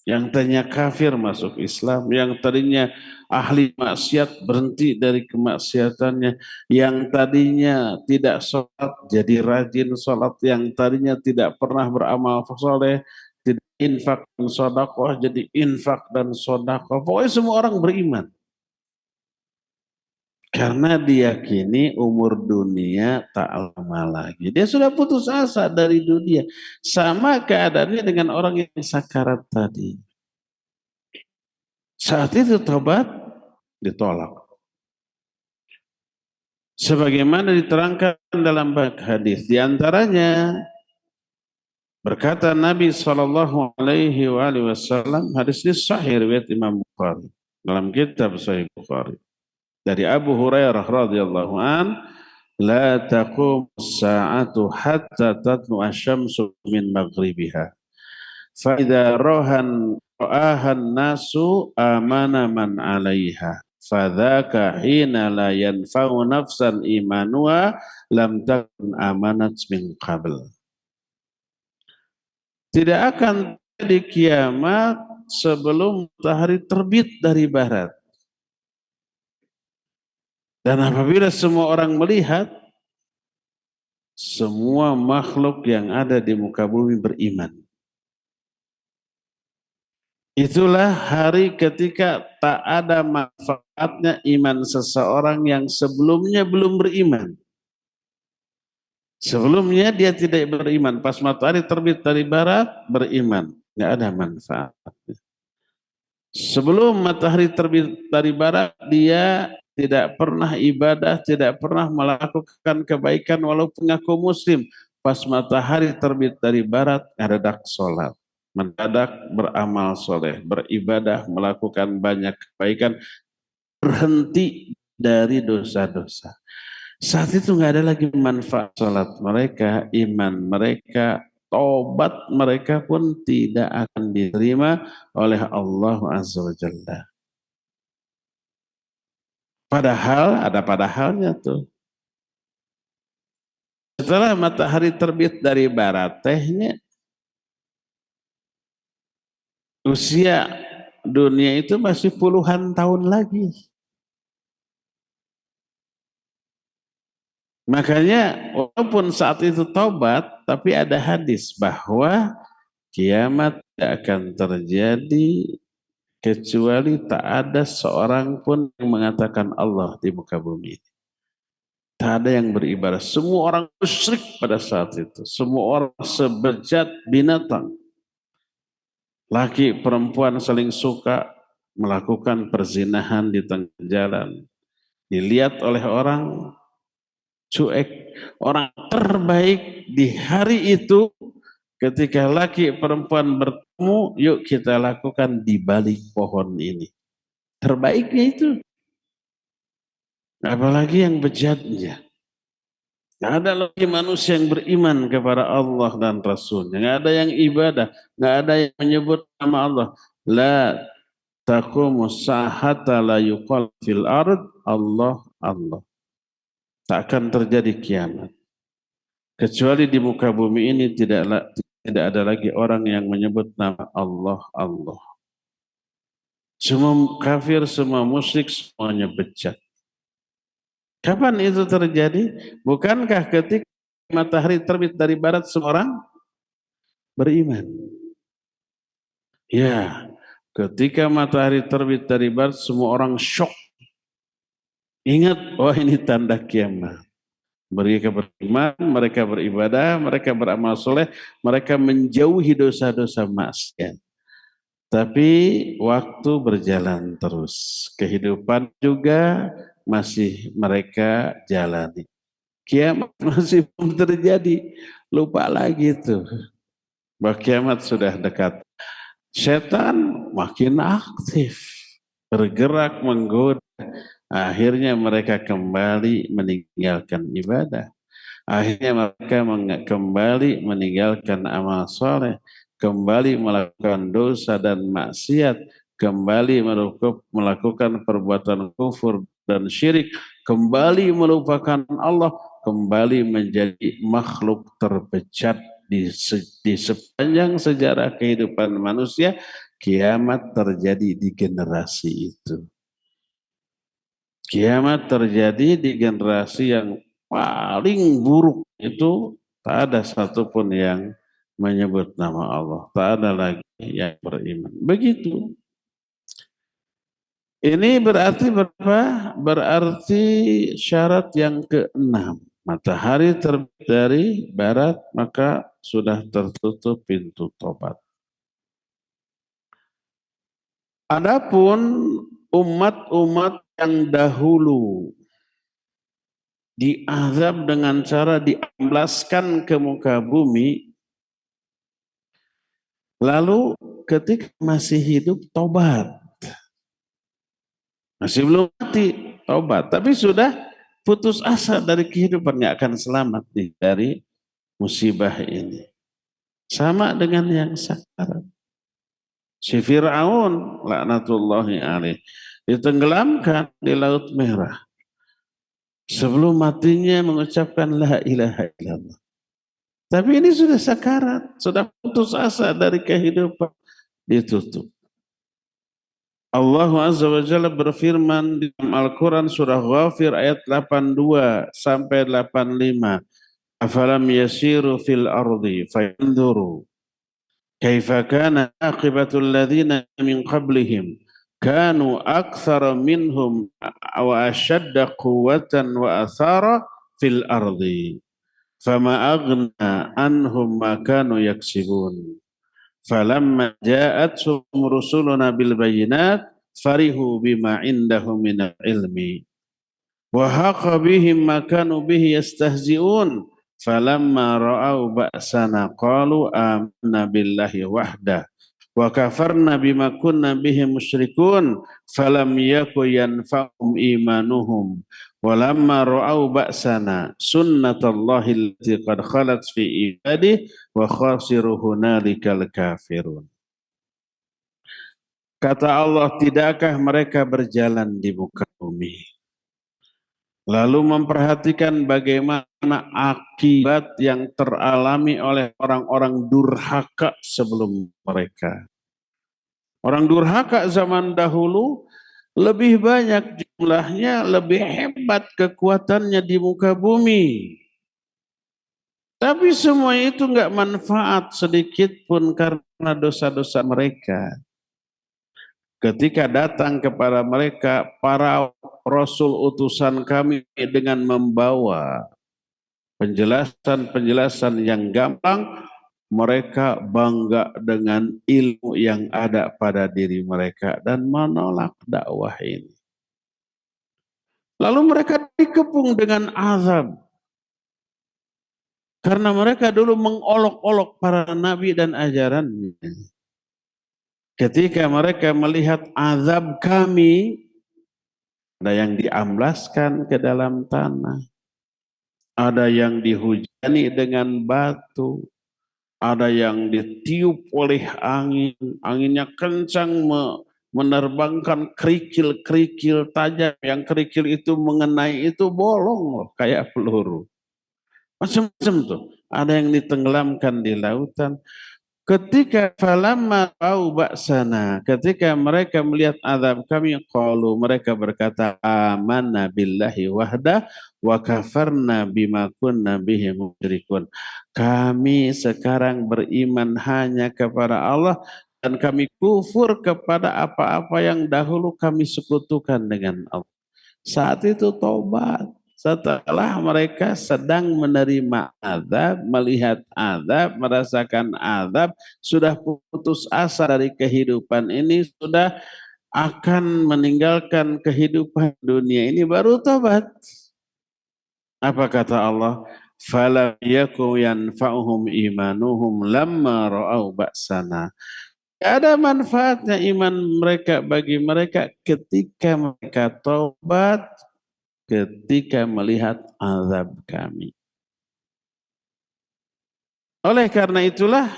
Yang tadinya kafir masuk Islam, yang tadinya ahli maksiat berhenti dari kemaksiatannya, yang tadinya tidak sholat jadi rajin sholat, yang tadinya tidak pernah beramal soleh, tidak infak dan sodakoh jadi infak dan sodakoh. Pokoknya semua orang beriman. Karena diyakini umur dunia tak lama lagi. Dia sudah putus asa dari dunia. Sama keadaannya dengan orang yang sakarat tadi. Saat itu tobat ditolak. Sebagaimana diterangkan dalam hadis. Di antaranya berkata Nabi SAW, hadis ini sahih riwayat Imam Bukhari. Dalam kitab Sahih Bukhari. Dari Abu Hurairah radhiyallahu an, la taqum as-sa'atu hatta tatlu asy-syamsu min maghribiha. Fa idza ra'ahan nasu amana man 'alaiha. Fadzaka hina la yanfa'u nafsan imanuha lam takun amanat min qabl. Tidak akan terjadi kiamat sebelum matahari terbit dari barat. Dan apabila semua orang melihat, semua makhluk yang ada di muka bumi beriman. Itulah hari ketika tak ada manfaatnya iman seseorang yang sebelumnya belum beriman. Sebelumnya dia tidak beriman. Pas matahari terbit dari barat, beriman. Nggak ada manfaatnya. Sebelum matahari terbit dari barat, dia tidak pernah ibadah, tidak pernah melakukan kebaikan walaupun ngaku muslim. Pas matahari terbit dari barat, mendadak sholat, mendadak beramal soleh, beribadah, melakukan banyak kebaikan, berhenti dari dosa-dosa. Saat itu nggak ada lagi manfaat sholat mereka, iman mereka, tobat mereka pun tidak akan diterima oleh Allah Azza wa Jalla. Padahal ada padahalnya tuh. Setelah matahari terbit dari barat tehnya, Usia dunia itu masih puluhan tahun lagi. Makanya walaupun saat itu tobat, tapi ada hadis bahwa kiamat tidak akan terjadi kecuali tak ada seorang pun yang mengatakan Allah di muka bumi. Tak ada yang beribadah. Semua orang musyrik pada saat itu. Semua orang sebejat binatang. Laki perempuan saling suka melakukan perzinahan di tengah jalan. Dilihat oleh orang cuek. Orang terbaik di hari itu ketika laki perempuan bertemu, yuk kita lakukan di balik pohon ini. Terbaiknya itu. Apalagi yang bejatnya. Nggak ada lagi manusia yang beriman kepada Allah dan Rasulnya. Nggak ada yang ibadah. Nggak ada yang menyebut nama Allah. La taqumu sahata la yuqal fil ard Allah Allah. Tak akan terjadi kiamat. Kecuali di muka bumi ini tidak ada lagi orang yang menyebut nama Allah Allah. Semua kafir, semua musyrik, semuanya bejat. Kapan itu terjadi? Bukankah ketika matahari terbit dari barat semua orang beriman? Ya, ketika matahari terbit dari barat semua orang syok. Ingat, oh ini tanda kiamat. Mereka beriman, mereka beribadah, mereka beramal soleh, mereka menjauhi dosa-dosa maksiat. Tapi waktu berjalan terus. Kehidupan juga masih mereka jalani. Kiamat masih belum terjadi. Lupa lagi tuh. Bahwa kiamat sudah dekat. Setan makin aktif. Bergerak menggoda. Akhirnya mereka kembali meninggalkan ibadah. Akhirnya mereka kembali meninggalkan amal soleh. Kembali melakukan dosa dan maksiat. Kembali melakukan perbuatan kufur dan syirik. Kembali melupakan Allah. Kembali menjadi makhluk terbejat di sepanjang sejarah kehidupan manusia. Kiamat terjadi di generasi itu. Kiamat terjadi di generasi yang paling buruk itu, tak ada satupun yang menyebut nama Allah. Tak ada lagi yang beriman. Begitu. Ini berarti berapa? Berarti syarat yang keenam. Matahari terbit dari barat, maka sudah tertutup pintu tobat. Adapun umat-umat yang dahulu diazab dengan cara diamblaskan ke muka bumi, lalu ketika masih hidup tobat, masih belum mati tobat, tapi sudah putus asa dari kehidupan, nggak akan selamat dari musibah ini. Sama dengan yang sekarang. Si Fir'aun laknatullahi alaih ditenggelamkan di Laut Merah. Sebelum matinya mengucapkan la ilaha illallah. Tapi ini sudah sakarat, sudah putus asa dari kehidupan, ditutup. Allah Azza wa Jalla berfirman di dalam Al-Quran surah Ghafir ayat 82 sampai 85. Afalam yasiru fil ardi fayanduru kaifa kana aqibatul ladzina min qablihim kanu aktsara minhum wa ashadda quwwatan wa athara fil ardi fama aghna anhum ma kanu yaksibun falamma ja'atuhum rusuluna bil bayyinat farihu bima indahum minal ilmi wa haqa bihim ma kanu bihi yastahzi'un falamma ra'au ba'sana qalu amanna billahi wahda wa kafarna bima kunna bihi musyrikun falam yaku yanfa'um imanuhum walamma ra'au ba'sana sunnatallahi allati qad khalat fi ibadihi wa khasiru hunalikal kafirun. Kata Allah, tidakkah mereka berjalan di muka bumi lalu memperhatikan bagaimana akibat yang teralami oleh orang-orang durhaka sebelum mereka. Orang durhaka zaman dahulu lebih banyak jumlahnya, lebih hebat kekuatannya di muka bumi. Tapi semua itu enggak manfaat sedikit pun karena dosa-dosa mereka. Ketika datang kepada mereka para rasul utusan kami dengan membawa penjelasan-penjelasan yang gampang, mereka bangga dengan ilmu yang ada pada diri mereka dan menolak dakwah ini. Lalu mereka dikepung dengan azab. Karena mereka dulu mengolok-olok para nabi dan ajarannya. Ketika mereka melihat azab kami, ada yang diamblaskan ke dalam tanah, ada yang dihujani dengan batu, ada yang ditiup oleh angin, anginnya kencang menerbangkan kerikil-kerikil tajam, yang kerikil itu mengenai itu bolong loh, kayak peluru. Macam-macam tuh. Ada yang ditenggelamkan di lautan. Ketika falamma au ba'sana, ketika mereka melihat azab kami, qalu, mereka berkata, amanna billahi wahda wa kafarna bima kunna bihi musyrikun. Kami sekarang beriman hanya kepada Allah dan kami kufur kepada apa-apa yang dahulu kami sekutukan dengan Allah. Saat itu tobat. Setelah mereka sedang menerima azab, melihat azab, merasakan azab, sudah putus asa dari kehidupan ini, sudah akan meninggalkan kehidupan dunia ini, baru tobat. Apa kata Allah? Falam yaku yanfa'uhum imanuhum lamma ra'au ba'sana. Tidak ada manfaatnya iman mereka bagi mereka ketika mereka tobat, ketika melihat azab kami. Oleh karena itulah,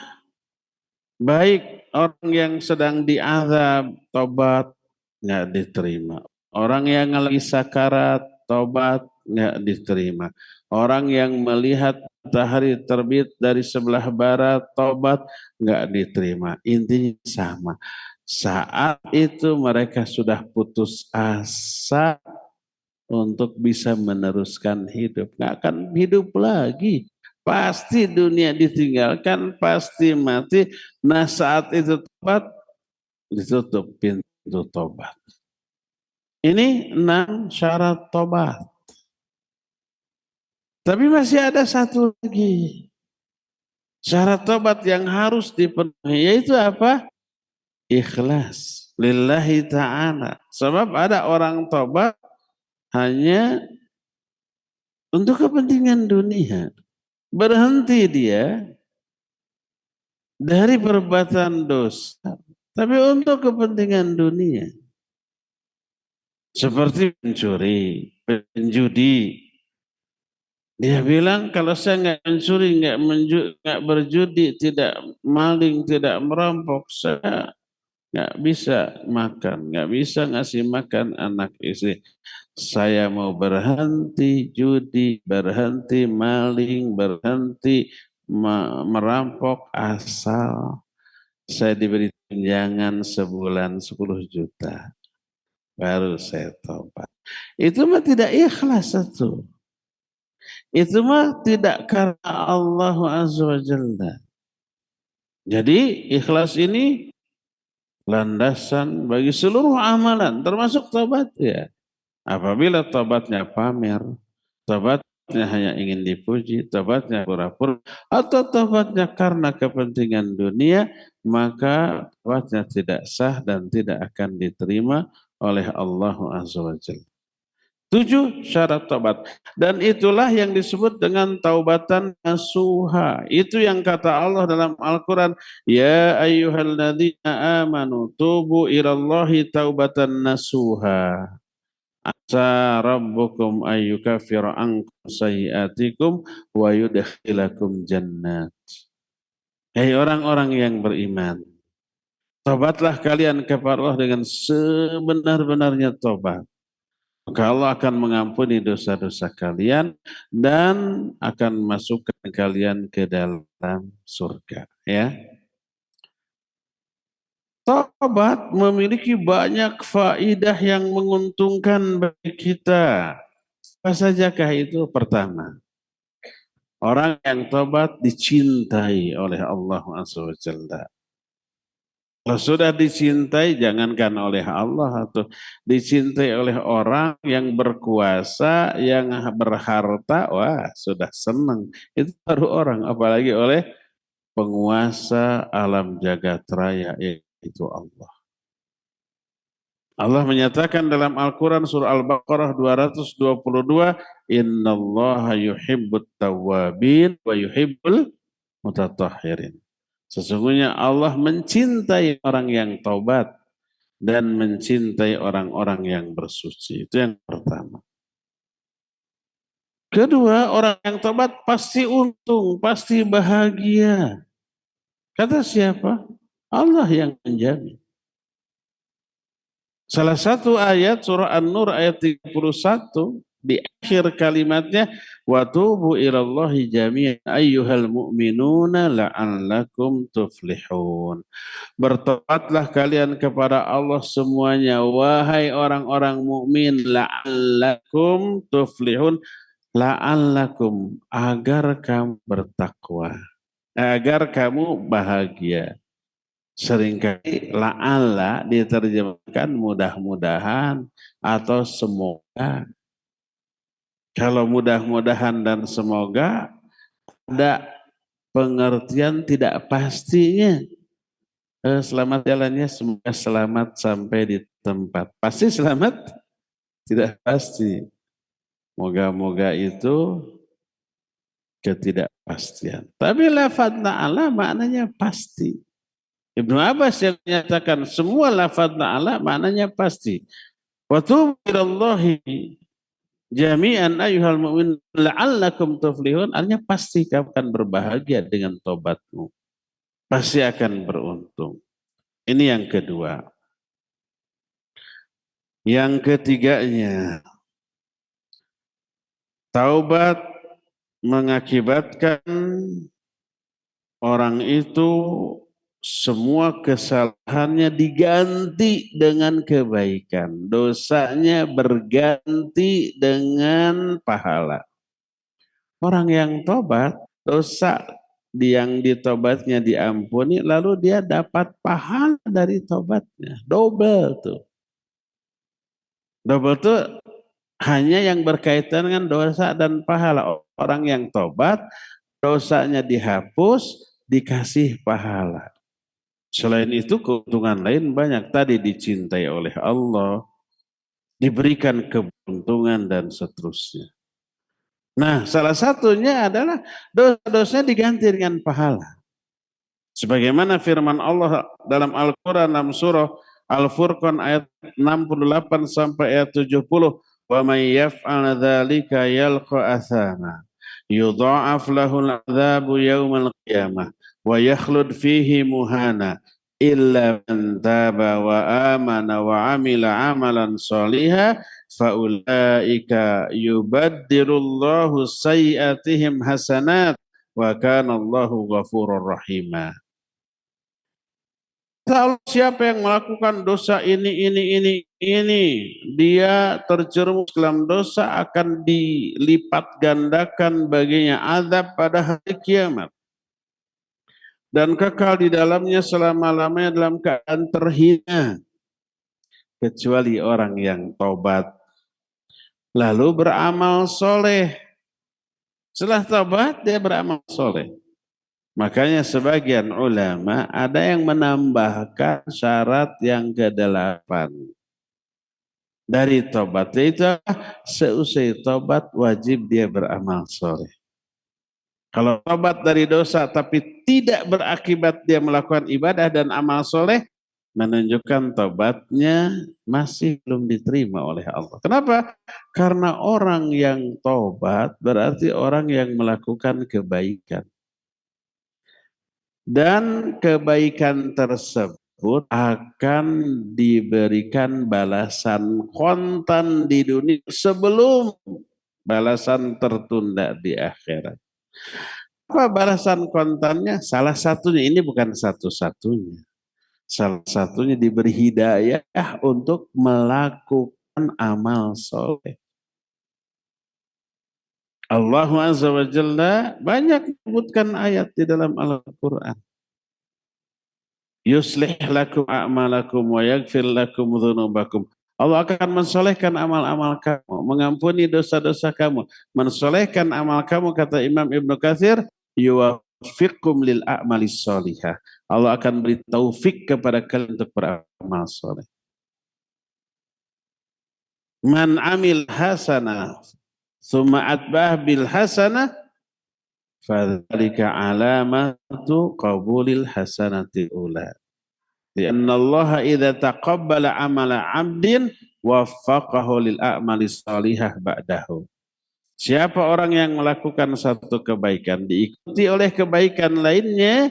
baik orang yang sedang diazab, tobat nggak diterima. Orang yang lagi sakarat, tobat nggak diterima. Orang yang melihat matahari terbit dari sebelah barat, tobat nggak diterima. Intinya sama. Saat itu mereka sudah putus asa untuk bisa meneruskan hidup. Nggak akan hidup lagi. Pasti dunia ditinggalkan, pasti mati. Nah saat itu tobat, ditutup pintu tobat. Ini 6 syarat tobat. Tapi masih ada satu lagi. Syarat tobat yang harus dipenuhi, yaitu apa? Ikhlas. Lillahi ta'ala. Sebab ada orang tobat hanya untuk kepentingan dunia. Berhenti dia dari perbuatan dosa, tapi untuk kepentingan dunia. Seperti pencuri, penjudi. Dia bilang kalau saya nggak mencuri, nggak berjudi, tidak maling, tidak merampok, saya nggak bisa makan, nggak bisa ngasih makan anak istri. Saya mau berhenti judi, berhenti maling, berhenti merampok asal saya diberi tunjangan sebulan 10 juta. Baru saya tobat. Itu mah tidak ikhlas satu. Itu mah tidak karena Allah Azza wa Jalla. Jadi ikhlas ini landasan bagi seluruh amalan, termasuk tobat ya. Apabila tobatnya pamer, tobatnya hanya ingin dipuji, tobatnya pura-pura, atau tobatnya karena kepentingan dunia, maka tobatnya tidak sah dan tidak akan diterima oleh Allah Azza wa Jalla. 7 syarat taubat. Dan itulah yang disebut dengan taubatan nasuha. Itu yang kata Allah dalam Al-Quran. Ya ayyuhalladzina amanu tubu ilallahi taubatan nasuha. Asa rabbukum ayyukafira ankum sayiatikum wa yudkhilakum jannat. Hei orang-orang yang beriman. Tobatlah kalian kepada Allah dengan sebenar-benarnya tobat. Maka Allah akan mengampuni dosa-dosa kalian dan akan masukkan kalian ke dalam surga. Ya. Tobat memiliki banyak faidah yang menguntungkan bagi kita. Apa sajakah itu? Pertama, orang yang tobat dicintai oleh Allah SWT. Kalau sudah dicintai, jangankan oleh Allah atau dicintai oleh orang yang berkuasa, yang berharta, wah sudah senang. Itu baru orang, apalagi oleh penguasa alam jagat raya, yaitu Allah. Allah menyatakan dalam Al-Quran surah Al-Baqarah 222, Innallaha yuhibbut tawwabin wa yuhibbul mutatahhirin. Sesungguhnya Allah mencintai orang yang taubat dan mencintai orang-orang yang bersuci. Itu yang pertama. Kedua, orang yang taubat pasti untung, pasti bahagia. Kata siapa? Allah yang menjamin. Salah satu ayat surah An-Nur ayat 31 di akhir kalimatnya wa tubu ilallahi jami'an ayyuhal mu'minuna la'allakum tuflihun. Bertobatlah kalian kepada Allah semuanya wahai orang-orang mukmin la'allakum tuflihun, la'allakum agar kamu bertakwa, agar kamu bahagia. Seringkali la'alla diterjemahkan mudah-mudahan atau semoga. Kalau mudah-mudahan dan semoga ada pengertian tidak pastinya. Selamat jalannya, semoga selamat sampai di tempat. Pasti selamat? Tidak pasti. Moga-moga itu ketidakpastian. Tapi lafaz ta'ala maknanya pasti. Ibnu Abbas yang menyatakan semua lafaz ta'ala maknanya pasti. Wa tubu ilallahi jami'an ayyuhal mu'min la'allakum tuflihun, artinya pasti kamu akan berbahagia dengan tobatmu. Pasti akan beruntung. Ini yang kedua. Yang ketiganya, taubat mengakibatkan orang itu semua kesalahannya diganti dengan kebaikan. Dosanya berganti dengan pahala. Orang yang tobat, dosa yang ditobatnya diampuni, lalu dia dapat pahala dari tobatnya. Double tuh. Double tuh hanya yang berkaitan dengan dosa dan pahala. Orang yang tobat, dosanya dihapus, dikasih pahala. Selain itu keuntungan lain banyak. Tadi dicintai oleh Allah, diberikan keberuntungan dan seterusnya. Nah, salah satunya adalah dosa-dosanya diganti dengan pahala. Sebagaimana firman Allah dalam Al-Quran dalam surah Al-Furqan ayat 68 sampai ayat 70. Wa may yaf'al dzalika yalqa athama yudha'af lahul 'adzabu yaumal qiyamah wa yakhlud fihi muhana illa man taba wa amana wa amila amalan shaliha fa ulaika yubaddilullahu sayyi'atihim hasanat wa kana Allahu ghafurur rahima. Siapa yang melakukan dosa ini, dia terjerumus dalam dosa akan dilipat gandakan baginya azab pada hari kiamat. Dan kekal di dalamnya selama-lamanya dalam keadaan terhina. Kecuali orang yang taubat. Lalu beramal soleh. Setelah taubat dia beramal soleh. Makanya sebagian ulama ada yang menambahkan syarat yang ke-8 dari tobat, yaitu seusai tobat wajib dia beramal soleh. Kalau tobat dari dosa tapi tidak berakibat dia melakukan ibadah dan amal soleh, menunjukkan tobatnya masih belum diterima oleh Allah. Kenapa? Karena orang yang tobat berarti orang yang melakukan kebaikan. Dan kebaikan tersebut akan diberikan balasan kontan di dunia sebelum balasan tertunda di akhirat. Apa balasan kontannya? Salah satunya, ini bukan satu-satunya. Salah satunya diberi hidayah untuk melakukan amal soleh. Allah Azza wa Jalla banyak menyebutkan ayat di dalam Al-Quran. Yuslih lakum a'malakum wa yaghfir lakum dzunubakum. Allah akan mensolehkan amal-amal kamu, mengampuni dosa-dosa kamu, mensolehkan amal kamu, kata Imam Ibnu Katsir, yuwaffiqkum lil a'malis solihah. Allah akan beri taufik kepada kalian untuk beramal soleh. Man amil hasanah summa atbah bil hasanah fadzalika alamatu qabulil hasanati ula. Lianna Allah idza taqabbala amala 'abdin waffaqahu lil a'mali salihah ba'dahu. Siapa orang yang melakukan satu kebaikan diikuti oleh kebaikan lainnya,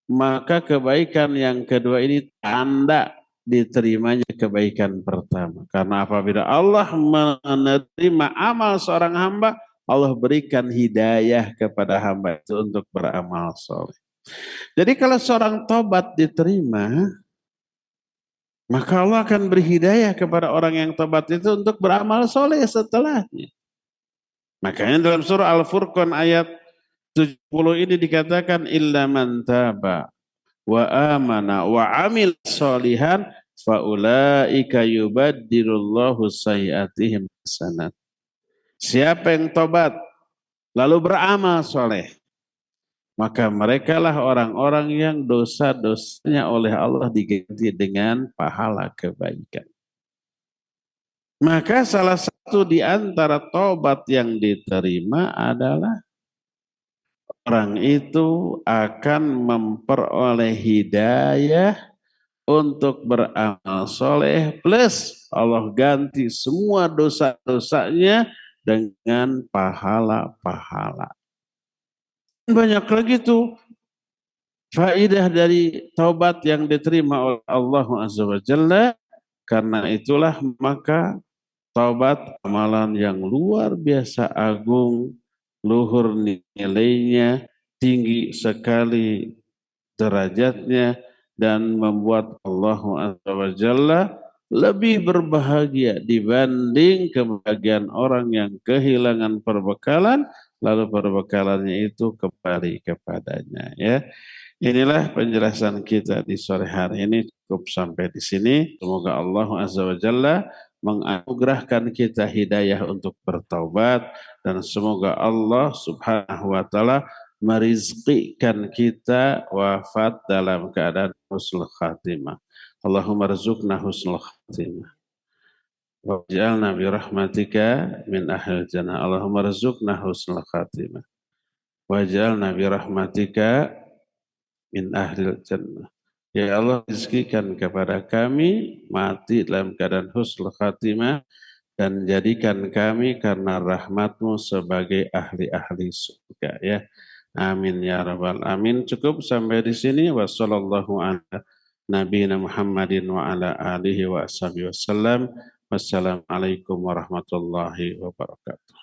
maka kebaikan yang kedua ini tanda diterimanya kebaikan pertama. Karena apabila Allah menerima amal seorang hamba, Allah berikan hidayah kepada hamba itu untuk beramal soleh. Jadi kalau seorang tobat diterima, maka Allah akan beri hidayah kepada orang yang tobat itu untuk beramal soleh setelahnya. Makanya dalam surah Al-Furqan ayat 70 ini dikatakan illa man taba wa amana wa amil solihan faulaika yubaddilullahu sayyiatihim hasanat. Siapa yang tobat lalu beramal soleh, maka merekalah orang-orang yang dosa-dosanya oleh Allah diganti dengan pahala kebaikan. Maka salah satu di antara tobat yang diterima adalah orang itu akan memperoleh hidayah untuk beramal soleh, plus Allah ganti semua dosa-dosanya dengan pahala-pahala. Banyak lagi tuh faedah dari taubat yang diterima oleh Allah Azza wa Jalla. Karena itulah maka taubat amalan yang luar biasa agung, luhur nilainya, tinggi sekali derajatnya, dan membuat Allah Azza wa Jalla lebih berbahagia dibanding kebahagiaan orang yang kehilangan perbekalan, lalu perbekalannya itu kembali kepadanya. Ya, inilah penjelasan kita di sore hari ini, cukup sampai di sini. Semoga Allah Azza wa Jalla menganugerahkan kita hidayah untuk bertaubat, dan semoga Allah Subhanahu wa taala merizqikan kita wafat dalam keadaan husnul khatimah. Allahumma rizukna husnul khatimah. Waj'alna bi rahmatika min ahlil jannah. Allahumma rizukna husnul khatimah. Waj'alna bi rahmatika min ahlil jannah. Ya Allah, rizkikan kepada kami mati dalam keadaan husnul khatimah, dan jadikan kami karena rahmatmu sebagai ahli-ahli surga. Ya, amin ya rabbal amin. Cukup sampai di sini. Wassallallahu ala nabiyina Muhammadin wa ala alihi wa ashabihi wasallam. Wassalamualaikum warahmatullahi wabarakatuh.